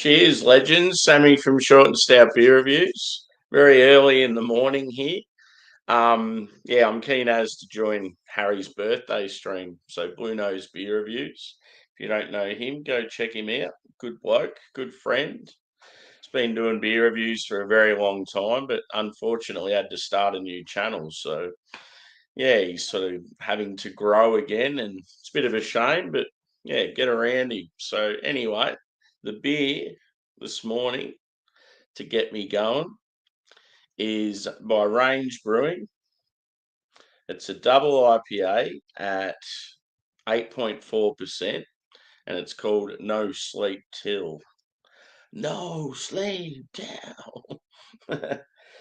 Cheers, legends. Sammy from Short and Stout Beer Reviews. Very early in the morning here. Yeah, I'm keen as to join Harry's birthday stream. So Blue Nose Beer Reviews. If you don't know him, go check him out. Good bloke, good friend. He's been doing beer reviews for a very long time, but unfortunately had to start a new channel. So yeah, he's sort of having to grow again, and it's a bit of a shame, but yeah, get around him. So anyway, the beer this morning to get me going is by Range Brewing. It's a double IPA at 8.4%, and it's called No Sleep Till. No sleep till.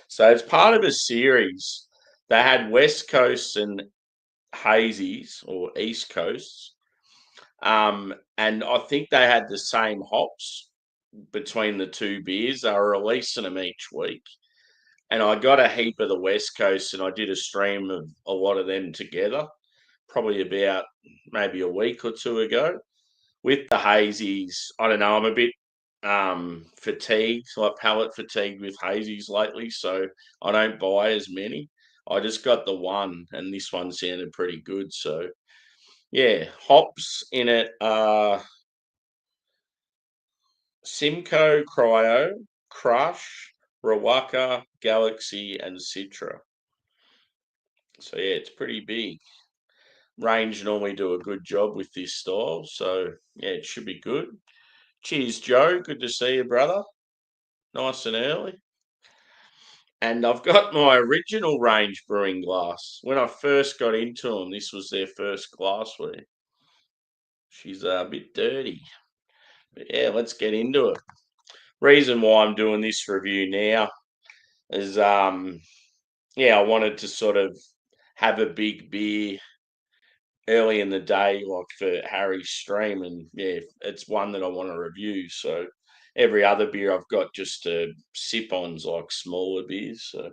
So it's part of a series. They had West Coast and hazies or East Coasts. And I think they had the same hops between the two beers. They were releasing them each week. And I got a heap of the West Coast and I did a stream of a lot of them together, probably about maybe a week or two ago. With the hazies, I don't know, I'm a bit fatigued, like palate fatigued with hazies lately, so I don't buy as many. I just got the one, and this one sounded pretty good. So yeah, hops in it are Simcoe, Cryo, Crush, Rawaka, Galaxy, and Citra. So yeah, it's pretty big. Range normally do a good job with this style, so yeah, it should be good. Cheers, Joe. Good to see you, brother. Nice and early. And I've got my original Range brewing glass. When I first got into them, this was their first glassware. She's a bit dirty. But yeah, let's get into it. Reason why I'm doing this review now is yeah, I wanted to sort of have a big beer early in the day, like for Harry's stream, and yeah, it's one that I want to review. So every other beer I've got just to sip on's like smaller beers. So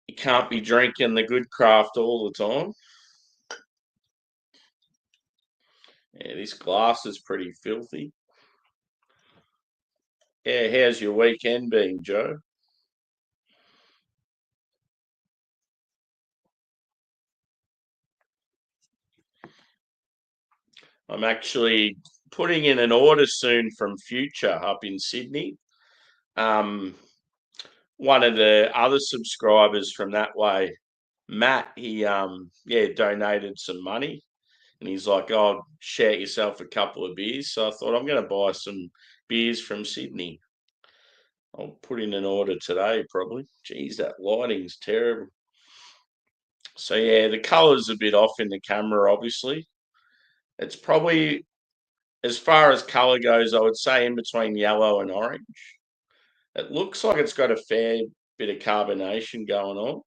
you can't be drinking the good craft all the time. Yeah, this glass is pretty filthy. Yeah, how's your weekend been, Joe? I'm actually putting in an order soon from Future up in Sydney. Um, One of the other subscribers from that way, Matt, he yeah, donated some money, and he's like, "Oh, share yourself a couple of beers." So I thought I'm going to buy some beers from Sydney. I'll put in an order today, probably. Geez, that lighting's terrible. So yeah, the colour's a bit off in the camera, obviously. It's probably, as far as colour goes, I would say in between yellow and orange. It looks like it's got a fair bit of carbonation going on.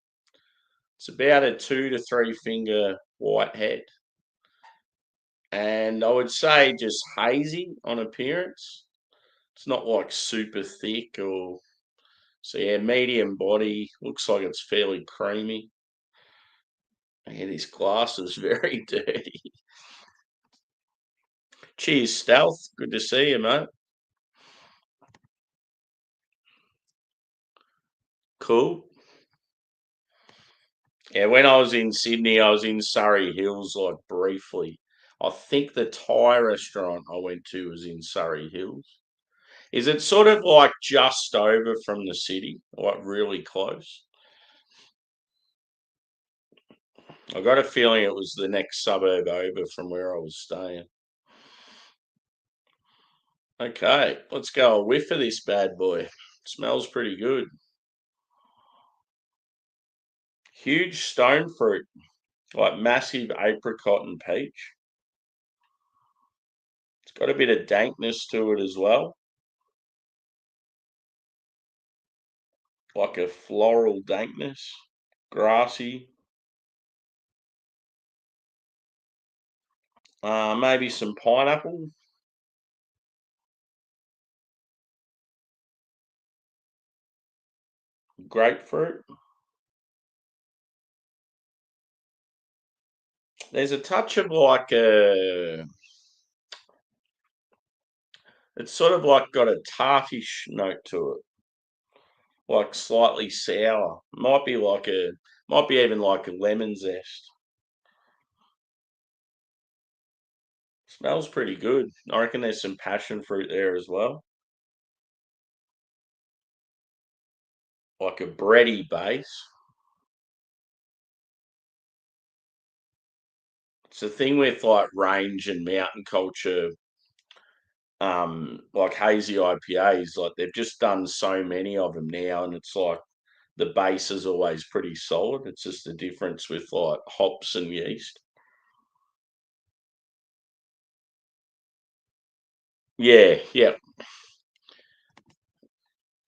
It's about a 2 to 3 finger white head. And I would say just hazy on appearance. It's not like super thick or so yeah, medium body. Looks like it's fairly creamy. Yeah, this glass is very dirty. Cheers, Stealth. Good to see you, mate. Cool. Yeah, when I was in Sydney, I was in Surrey Hills like briefly. I think the Thai restaurant I went to was in Surrey Hills. Is it sort of like just over from the city, like really close? I got a feeling it was the next suburb over from where I was staying. Okay, let's go a whiff of this bad boy. Smells pretty good. Huge stone fruit, like massive apricot and peach. It's got a bit of dankness to it as well, like a floral dankness, grassy. Maybe some pineapple. Grapefruit. There's a touch of like a It's sort of like got a tartish note to it, like slightly sour. Might be even like a lemon zest. Smells pretty good. I reckon there's some passion fruit there as well, like a bready base. It's the thing with like range and mountain culture, like hazy IPAs, like they've just done so many of them now, and it's like the base is always pretty solid. It's just the difference with like hops and yeast. Yeah, yeah,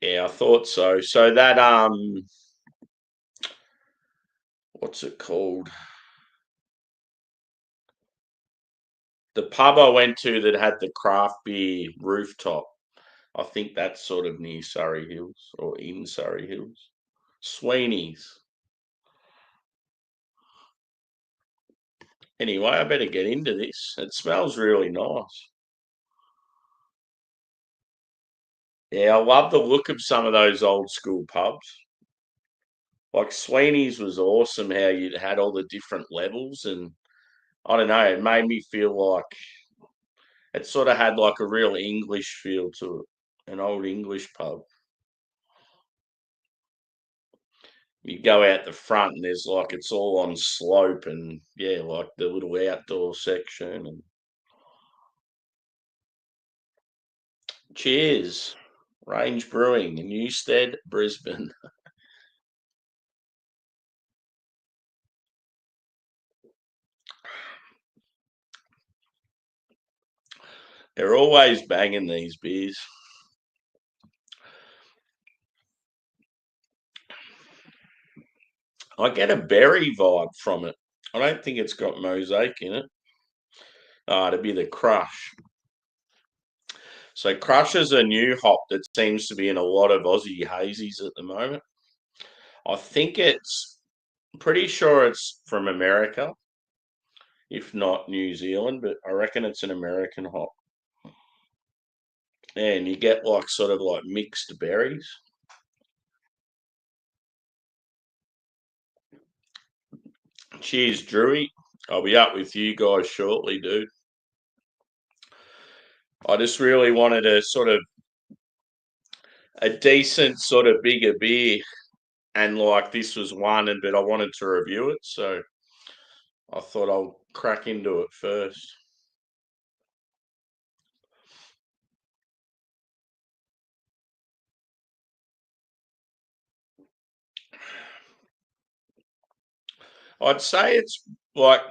yeah. I thought so. So that what's it called? The pub I went to that had the craft beer rooftop. I think that's sort of near Surrey Hills or in Surrey Hills. Sweeney's. Anyway, I better get into this. It smells really nice. Yeah, I love the look of some of those old school pubs. Like Sweeney's was awesome how you had all the different levels, and I don't know, it made me feel like it sort of had like a real English feel to it, an old English pub. You go out the front and there's like it's all on slope and yeah, like the little outdoor section and cheers. Range Brewing in Newstead, Brisbane. They're always banging these beers. I get a berry vibe from it. I don't think it's got mosaic in it. It'd be the Crush. So Crush is a new hop that seems to be in a lot of Aussie hazies at the moment. I think it's pretty sure it's from America, if not New Zealand, but I reckon it's an American hop. And you get like sort of like mixed berries. Cheers, Drewy. I'll be up with you guys shortly, dude. I just really wanted a sort of a decent sort of bigger beer, and like this was one, and but I wanted to review it, so I thought I'll crack into it first. I'd say it's like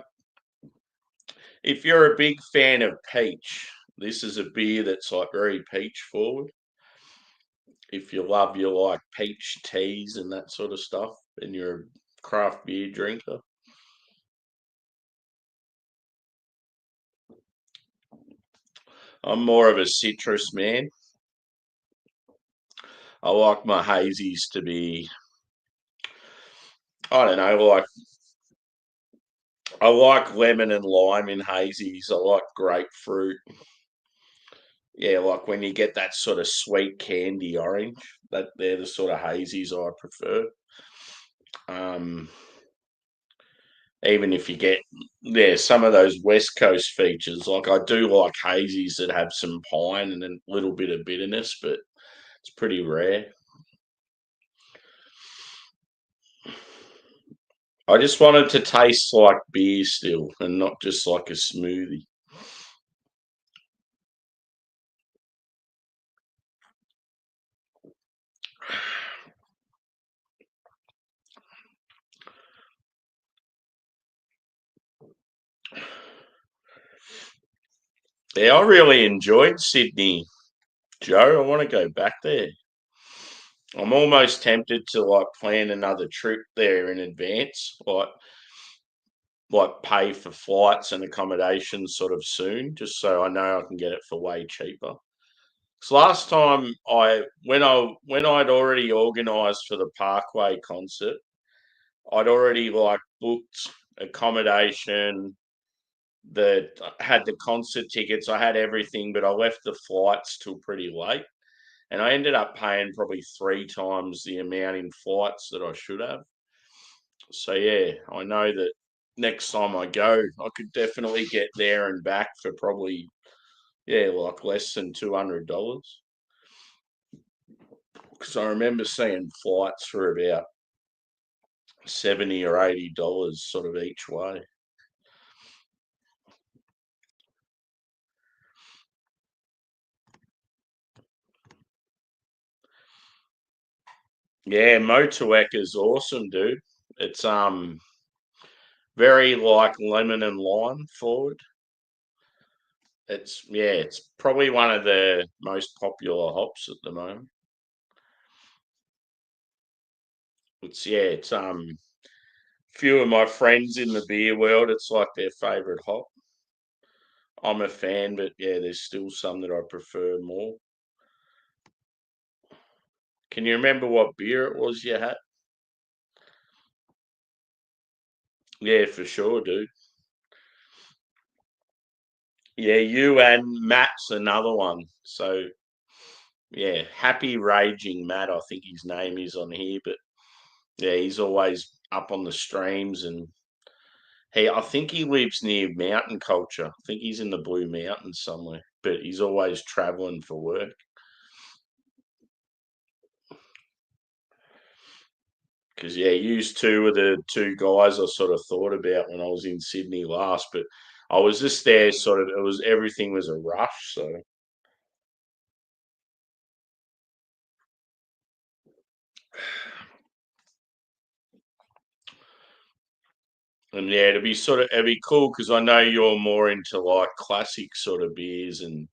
if you're a big fan of peach, this is a beer that's like very peach forward. If you love your like peach teas and that sort of stuff, and you're a craft beer drinker, I'm more of a citrus man. I like my hazies to be, I don't know, like I like lemon and lime in hazies. I like grapefruit. Yeah, like when you get that sort of sweet candy orange, that they're the sort of hazies I prefer. Um, even if you get yeah, some of those West Coast features, like I do like hazies that have some pine and a little bit of bitterness, but it's pretty rare. I just wanted to taste like beer still and not just like a smoothie. Yeah, I really enjoyed Sydney, Joe. I want to go back there. I'm almost tempted to like plan another trip there in advance, like pay for flights and accommodation sort of soon, just so I know I can get it for way cheaper. Because last time when I'd already organised for the Parkway concert, I'd already like booked accommodation, that had the concert tickets. I had everything, but I left the flights till pretty late. And I ended up paying probably 3 times the amount in flights that I should have. So yeah, I know that next time I go, I could definitely get there and back for probably, yeah, like less than $200. Because I remember seeing flights for about 70 or $80 sort of each way. Yeah, Motueka is awesome, dude. It's very like lemon and lime forward. It's probably one of the most popular hops at the moment. It's few of my friends in the beer world, it's like their favorite hop. I'm a fan, but yeah, there's still some that I prefer more. Can you remember what beer it was you had? Yeah, for sure, dude. Yeah, you and Matt's another one. So yeah, Happy Raging Matt, I think his name is on here, but yeah, he's always up on the streams, and I think he lives near mountain culture. I think he's in the Blue Mountains somewhere, but he's always traveling for work. Because yeah, used two were the two guys I sort of thought about when I was in Sydney last, but I was just there sort of, it was everything was a rush. So, and yeah, it'd be cool because I know you're more into like classic sort of beers, and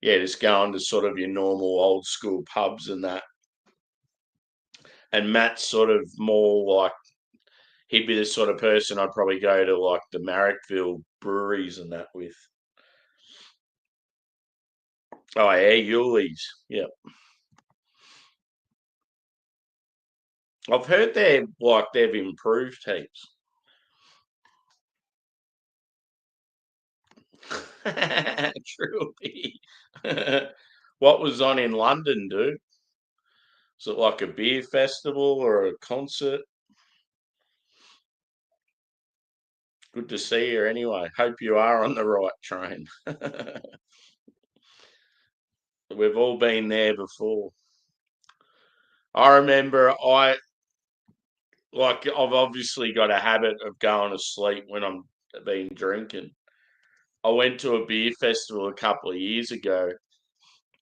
yeah, just going to sort of your normal old school pubs and that. And Matt's sort of more like, he'd be the sort of person I'd probably go to like the Marrickville breweries and that with. Oh yeah, Yule's. Yeah. I've heard they've improved heaps. Truly. What was on in London, dude? Was it like a beer festival or a concert? Good to see you anyway. Hope you are on the right train. We've all been there before. I remember I've obviously got a habit of going to sleep when I'm been drinking. I went to a beer festival a couple of years ago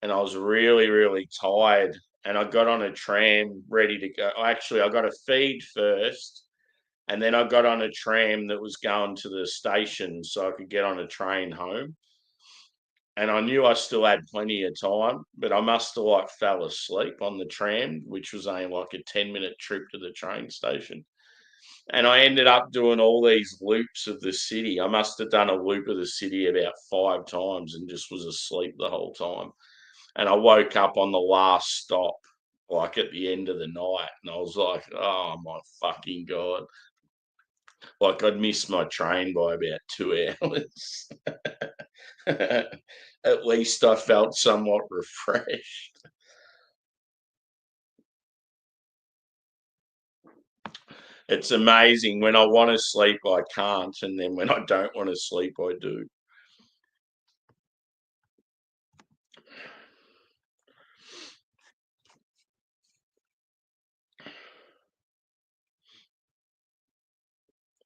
and I was really, really tired. And I got on a tram ready to go. Actually, I got a feed first, and then I got on a tram that was going to the station so I could get on a train home. And I knew I still had plenty of time, but I must have like fell asleep on the tram, which was only like a 10-minute trip to the train station. And I ended up doing all these loops of the city. I must have done a loop of the city about 5 times and just was asleep the whole time. And I woke up on the last stop, like at the end of the night, and I was like, "Oh my fucking god!" Like I'd missed my train by about 2 hours. At least I felt somewhat refreshed. It's amazing when I want to sleep, I can't, and then when I don't want to sleep, I do.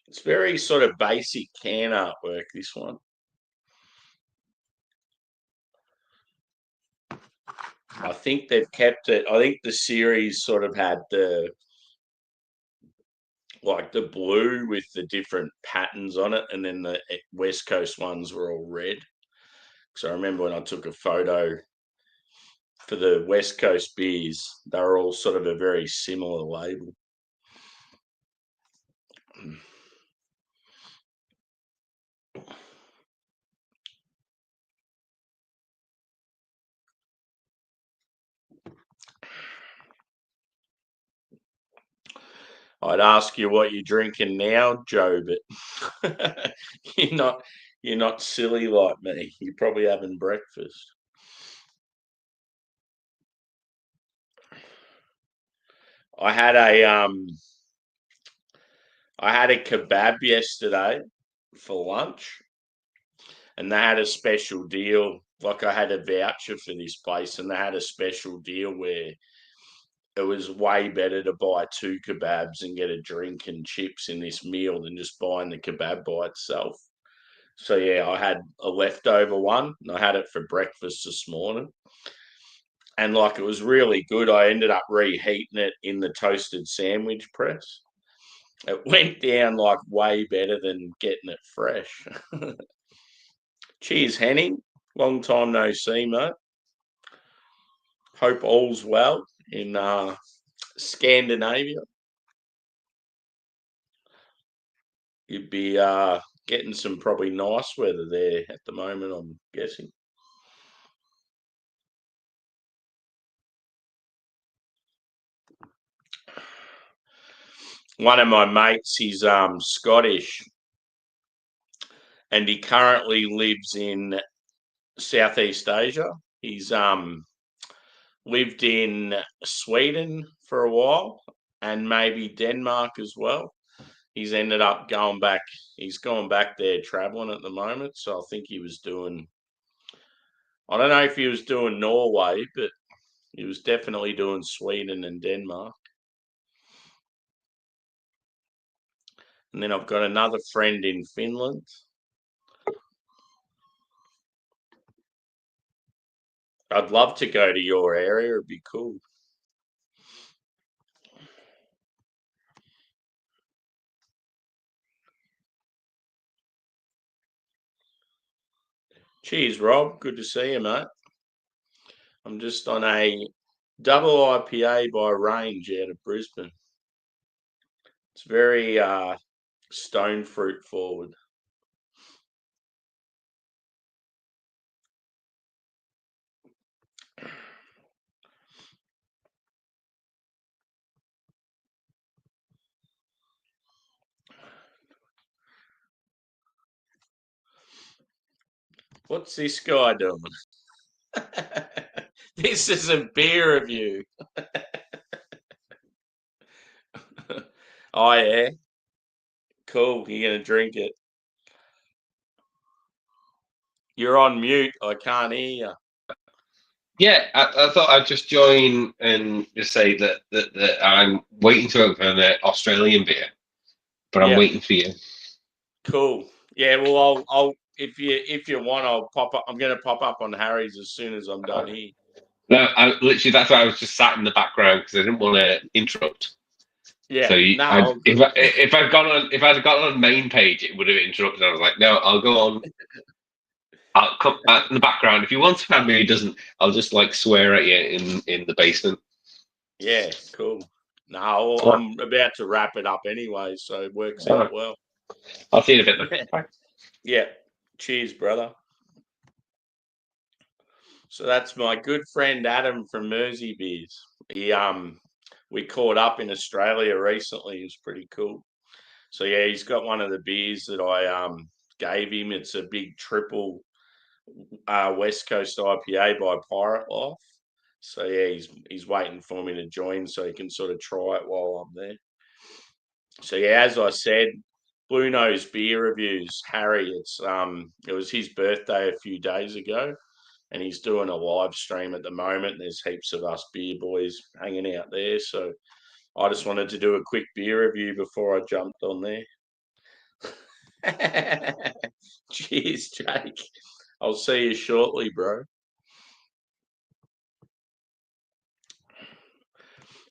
It's very sort of basic can artwork. This one. I think they've kept it. I think the series sort of had the blue with the different patterns on it, and then the West Coast ones were all red. So I remember when I took a photo for the West Coast beers, they were all sort of a very similar label. I'd ask you what you're drinking now, Joe, but you're not silly like me. You're probably having breakfast. I had a kebab yesterday for lunch, and they had a special deal. Like, I had a voucher for this place, and they had a special deal where it was way better to buy 2 kebabs and get a drink and chips in this meal than just buying the kebab by itself. So yeah, I had a leftover one, and I had it for breakfast this morning. And like, it was really good. I ended up reheating it in the toasted sandwich press. It went down like way better than getting it fresh. Cheers, Henning. Long time no see, mate. Hope all's well in Scandinavia. You'd be getting some probably nice weather there at the moment, I'm guessing. One of my mates, he's Scottish, and he currently lives in Southeast Asia. He's lived in Sweden for a while and maybe Denmark as well. He's ended up going back. He's gone back there traveling at the moment. So I think he was doing, I don't know if he was doing Norway, but he was definitely doing Sweden and Denmark. And then I've got another friend in Finland. I'd love to go to your area. It'd be cool. Cheers, Rob. Good to see you, mate. I'm just on a double IPA by Range out of Brisbane. It's very stone fruit forward. What's this guy doing? This is a beer review. Oh, yeah. Cool. You're going to drink it. You're on mute. I can't hear you. Yeah, I thought I'd just join and just say that I'm waiting to open an Australian beer, but I'm Yeah. waiting for you. Cool. Yeah. Well, I'll if you want, I'll pop up. I'm going to pop up on Harry's as soon as I'm done here. No, that's why I was just sat in the background because I didn't want to interrupt. Yeah. So No, all good. if I'd gone on main page, it would have interrupted. I was like, no, I'll go on. I'll come in the background. If you want to have me, he doesn't. I'll just like swear at you in the basement. Yeah. Cool. No, All I'm about to wrap it up anyway, so it works out right. well. I'll see you in a bit then. Bye. Yeah. Cheers, brother. So that's my good friend Adam from Mersey Beers. We caught up in Australia recently. It was pretty cool. So yeah, he's got one of the beers that I gave him. It's a big triple West Coast IPA by Pirate Life. So yeah, he's waiting for me to join so he can sort of try it while I'm there. So yeah, as I said, Blue Nose Beer Reviews, Harry. It was his birthday a few days ago, and he's doing a live stream at the moment. There's heaps of us beer boys hanging out there, so I just wanted to do a quick beer review before I jumped on there. Cheers, Jake. I'll see you shortly, bro.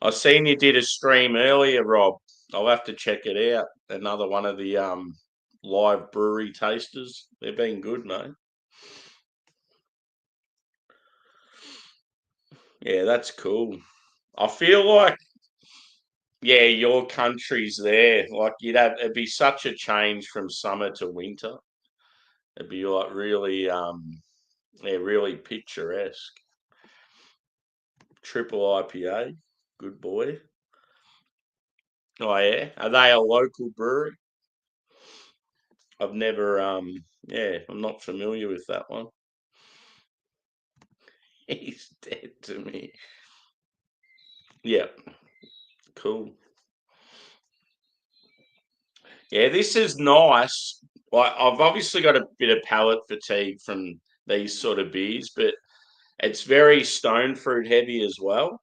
I seen you did a stream earlier, Rob. I'll have to check it out. Another one of the live brewery tasters. They've been good, mate. Yeah, that's cool. I feel like, yeah, your country's there. Like, it'd be such a change from summer to winter. It'd be like really yeah, really picturesque. Triple IPA, good boy. Oh yeah, are they a local brewery? I've never yeah, I'm not familiar with that one. He's dead to me. Yeah, cool. Yeah, this is nice. Like I've obviously got a bit of palate fatigue from these sort of beers, but it's very stone fruit heavy as well.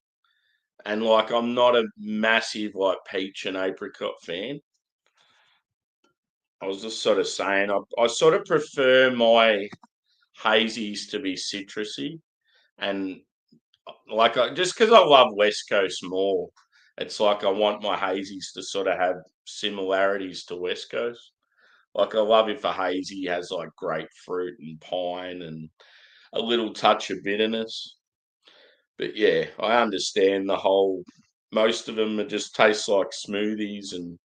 And like I'm not a massive like peach and apricot fan. I was just sort of saying I sort of prefer my hazies to be citrusy and like just because I love West Coast more, it's like I want my hazies to sort of have similarities to West Coast. Like I love if a hazy has like grapefruit and pine and a little touch of bitterness. But yeah, I understand the whole. Most of them just taste like smoothies and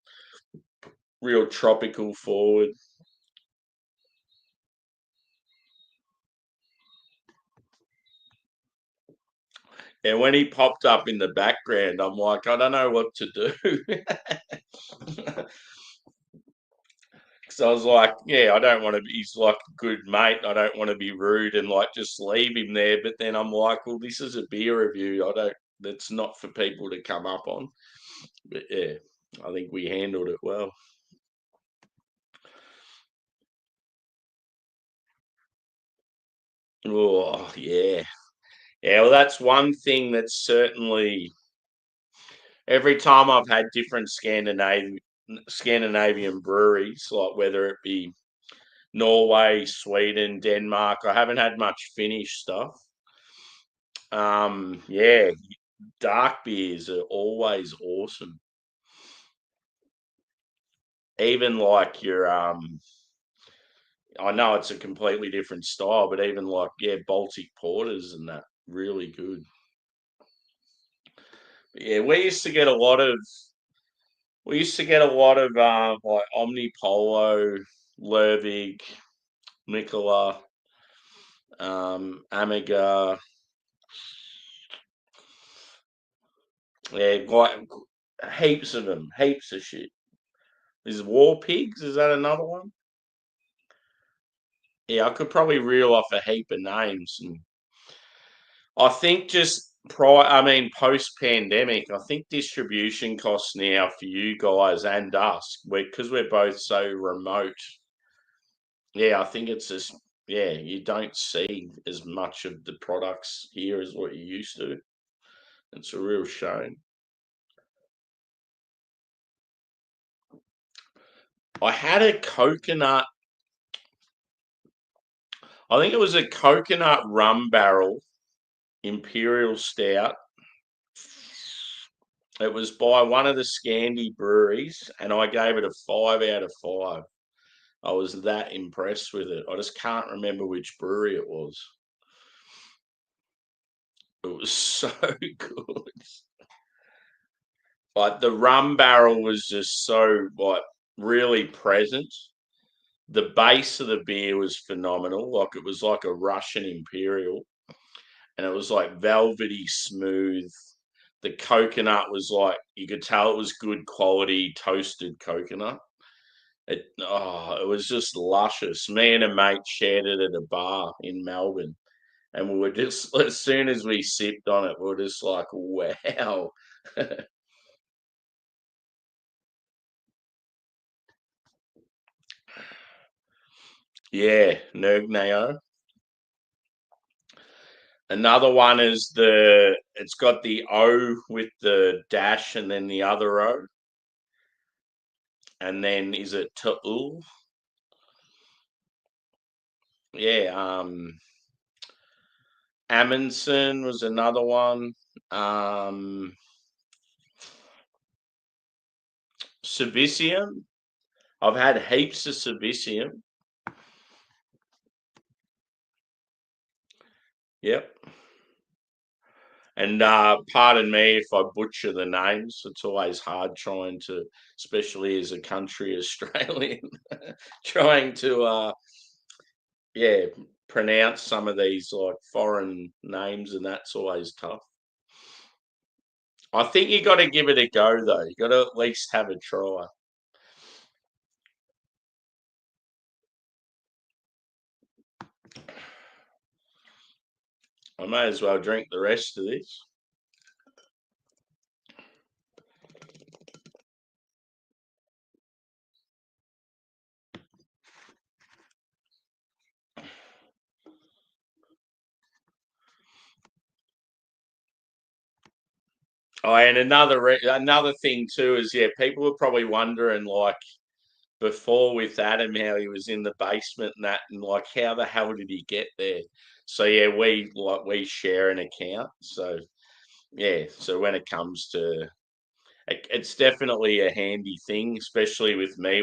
real tropical forward. And when he popped up in the background, I'm like, I don't know what to do. Because I was like, yeah, I don't want to be, he's like a good mate. I don't want to be rude and like just leave him there. But then I'm like, well, this is a beer review. That's not for people to come up on. But yeah, I think we handled it well. Oh, yeah. Yeah, well, that's one thing that's certainly every time I've had different Scandinavian breweries, like whether it be Norway, Sweden, Denmark, I haven't had much Finnish stuff. Yeah, dark beers are always awesome. Even like your I know it's a completely different style, but even like yeah, Baltic porters and that really good. But yeah, we used to get a lot of like Omnipolo, Lervig, Nicola, Amiga, yeah, like heaps of them, heaps of shit. Is War Pigs? Is that another one? Yeah, I could probably reel off a heap of names, and I think just I mean, post pandemic, I think distribution costs now for you guys and us, because we're both so remote. Yeah, I think it's just yeah, you don't see as much of the products here as what you used to. It's a real shame. I had a coconut. I think it was a coconut rum barrel imperial stout. It was by one of the Scandi breweries, and I gave it a 5 out of 5. I was that impressed with it. I just can't remember which brewery it was. It was so good. Like the rum barrel was just so like really present. The base of the beer was phenomenal. Like it was like a Russian imperial, and it was like velvety smooth. The coconut was like you could tell it was good quality toasted coconut. It was just luscious. Me and a mate shared it at a bar in Melbourne, and we were just as soon as we sipped on it, we were just like, wow. Yeah, Nergneo. Another one is it's got the O with the dash and then the other O. And then is it TIL? Yeah, Amundsen was another one. Um, Servicium. I've had heaps of Servicium. Yep. And pardon me if I butcher the names. It's always hard trying to, especially as a country Australian, trying to yeah, pronounce some of these like foreign names, and that's always tough. I think you got to give it a go though. You got to at least have a try. I may as well drink the rest of this. Oh, and another thing too is people were probably wondering like before with Adam how he was in the basement and that, and like how the hell did he get there? So we share an account. So so when it comes to it's definitely a handy thing, especially with me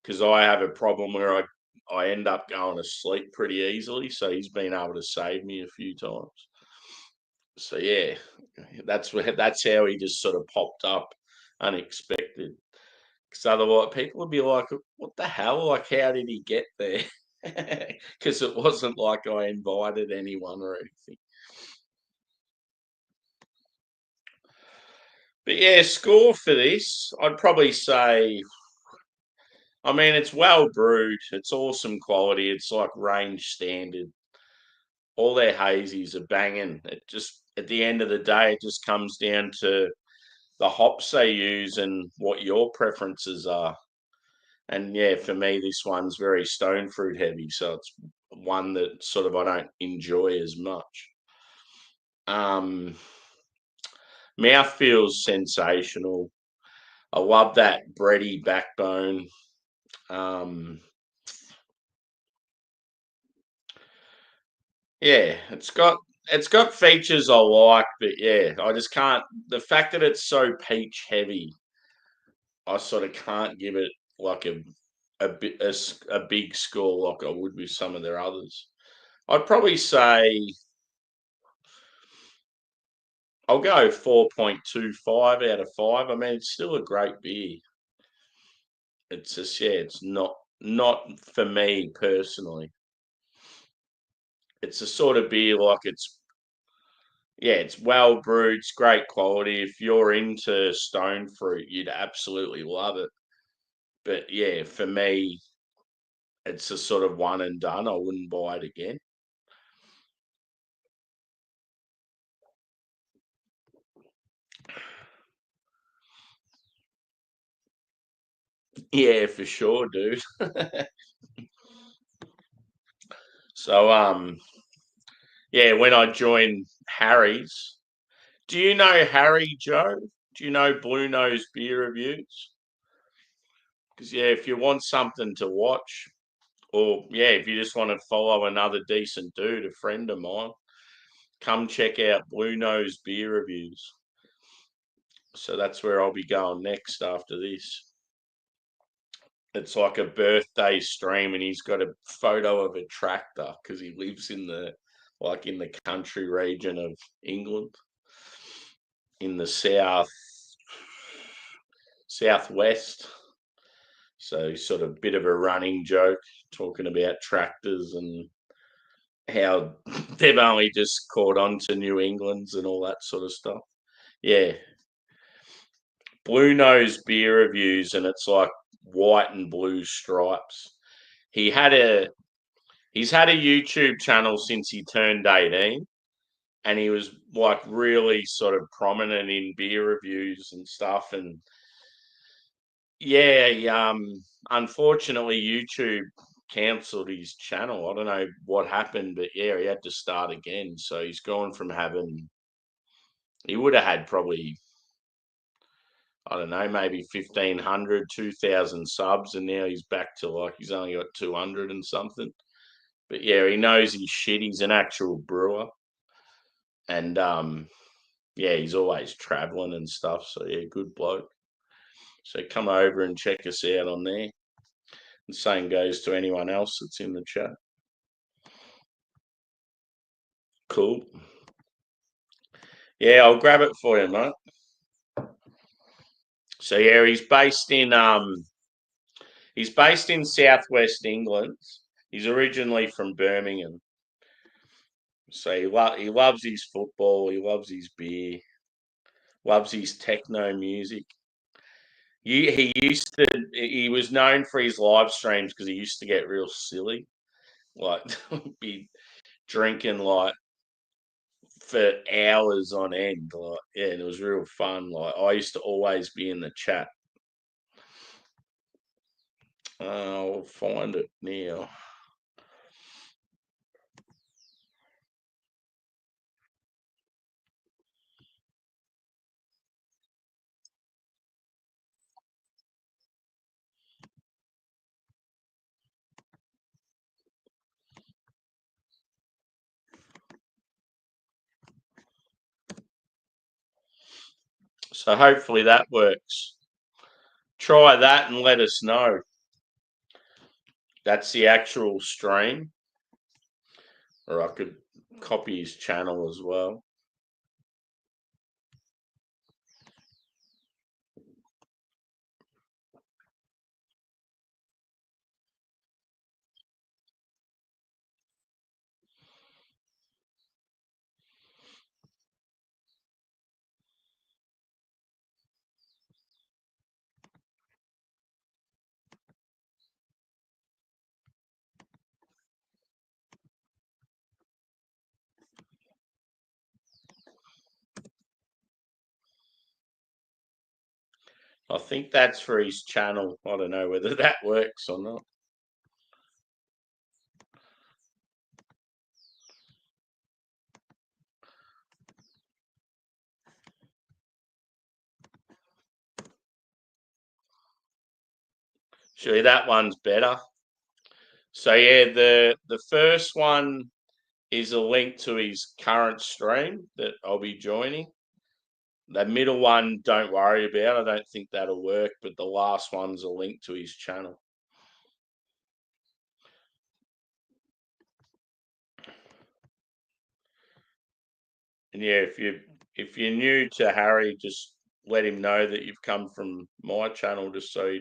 because I have a problem where I end up going to sleep pretty easily. So he's been able to save me a few times. So that's how he just sort of popped up unexpected. Because otherwise, people would be like, "What the hell? Like, how did he get there?" Because it wasn't like I invited anyone or anything. But yeah, score for this, I'd probably say. I mean, it's well brewed. It's awesome quality. It's like range standard. All their hazies are banging. It just at the end of the day, it just comes down to the hops they use and what your preferences are. And yeah, for me, this one's very stone fruit heavy, so it's one that sort of I don't enjoy as much. Um, Mouth feels sensational. I love that bready backbone. Um, yeah, it's got features I like, but yeah, I just can't. The fact that it's so peach heavy, I sort of can't give it like a big score like I would with some of their others. I'd probably say I'll go 4.25 out of 5. I mean, it's still a great beer. It's just it's not for me personally. It's a sort of beer like it's well brewed, it's great quality. If you're into stone fruit, you'd absolutely love it. But yeah, for me, it's a sort of one and done. I wouldn't buy it again. Yeah, for sure, dude. So yeah, when I joined Harry's, do you know Harry Joe? Do you know Blue Nose Beer Reviews? Because yeah, if you want something to watch, or yeah, if you just want to follow another decent dude, a friend of mine, come check out Blue Nose Beer Reviews. So that's where I'll be going next after this. It's like a birthday stream, and he's got a photo of a tractor because he lives in the country region of England, in the southwest. So sort of bit of a running joke talking about tractors and how they've only just caught on to New England's and all that sort of stuff. Yeah. Blue Nose Beer Reviews, and it's like white and blue stripes. He had a he's had a YouTube channel since he turned 18, and he was like really sort of prominent in beer reviews and stuff. And yeah, unfortunately YouTube cancelled his channel. I don't know what happened, but yeah, he had to start again. So he's gone from he would have had probably, I don't know, maybe 1,500, 2,000 subs, and now he's back to like he's only got 200 and something. But yeah, he knows his shit. He's an actual brewer. And yeah, he's always traveling and stuff. So yeah, good bloke. So come over and check us out on there. The same goes to anyone else that's in the chat. Cool. Yeah, I'll grab it for you, mate. So yeah, he's based in southwest England. He's originally from Birmingham. So he loves his football, he loves his beer. Loves his techno music. He was known for his live streams because he used to get real silly, like be drinking like for hours on end, like yeah, and it was real fun. Like I used to always be in the chat. I'll find it now. So hopefully that works. Try that and let us know. That's the actual stream. Or I could copy his channel as well. I think that's for his channel. I don't know whether that works or not. Surely that one's better. So yeah, the first one is a link to his current stream that I'll be joining. The middle one, don't worry about. I don't think that'll work, but the last one's a link to his channel. And yeah, if you're new to Harry, just let him know that you've come from my channel, just so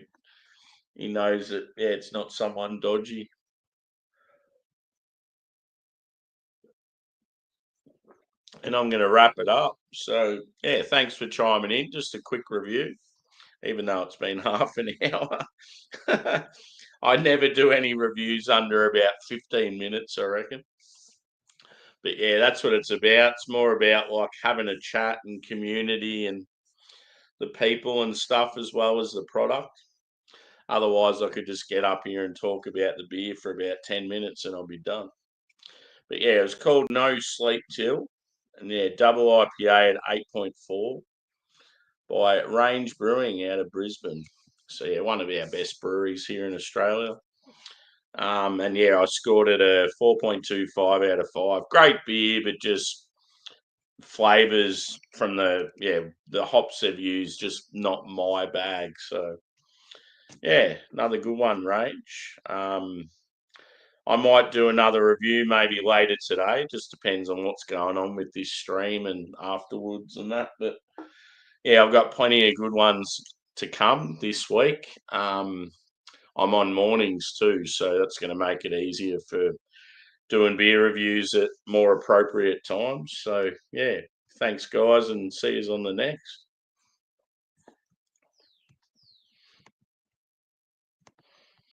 he knows that yeah, it's not someone dodgy. And I'm going to wrap it up. So yeah, thanks for chiming in. Just a quick review, even though it's been half an hour. I never do any reviews under about 15 minutes, I reckon. But yeah, that's what it's about. It's more about like having a chat and community and the people and stuff as well as the product. Otherwise, I could just get up here and talk about the beer for about 10 minutes and I'll be done. But yeah, it was called No Sleep TIL. And yeah, double IPA at 8.4 by Range Brewing out of Brisbane. So yeah, one of our best breweries here in Australia. And yeah, I scored it a 4.25 out of 5. Great beer, but just flavors from the hops they've used, just not my bag. So yeah, another good one, Range. I might do another review maybe later today. Just depends on what's going on with this stream and afterwards and that. But yeah, I've got plenty of good ones to come this week. I'm on mornings too, so that's going to make it easier for doing beer reviews at more appropriate times. So yeah, thanks guys, and see you on the next.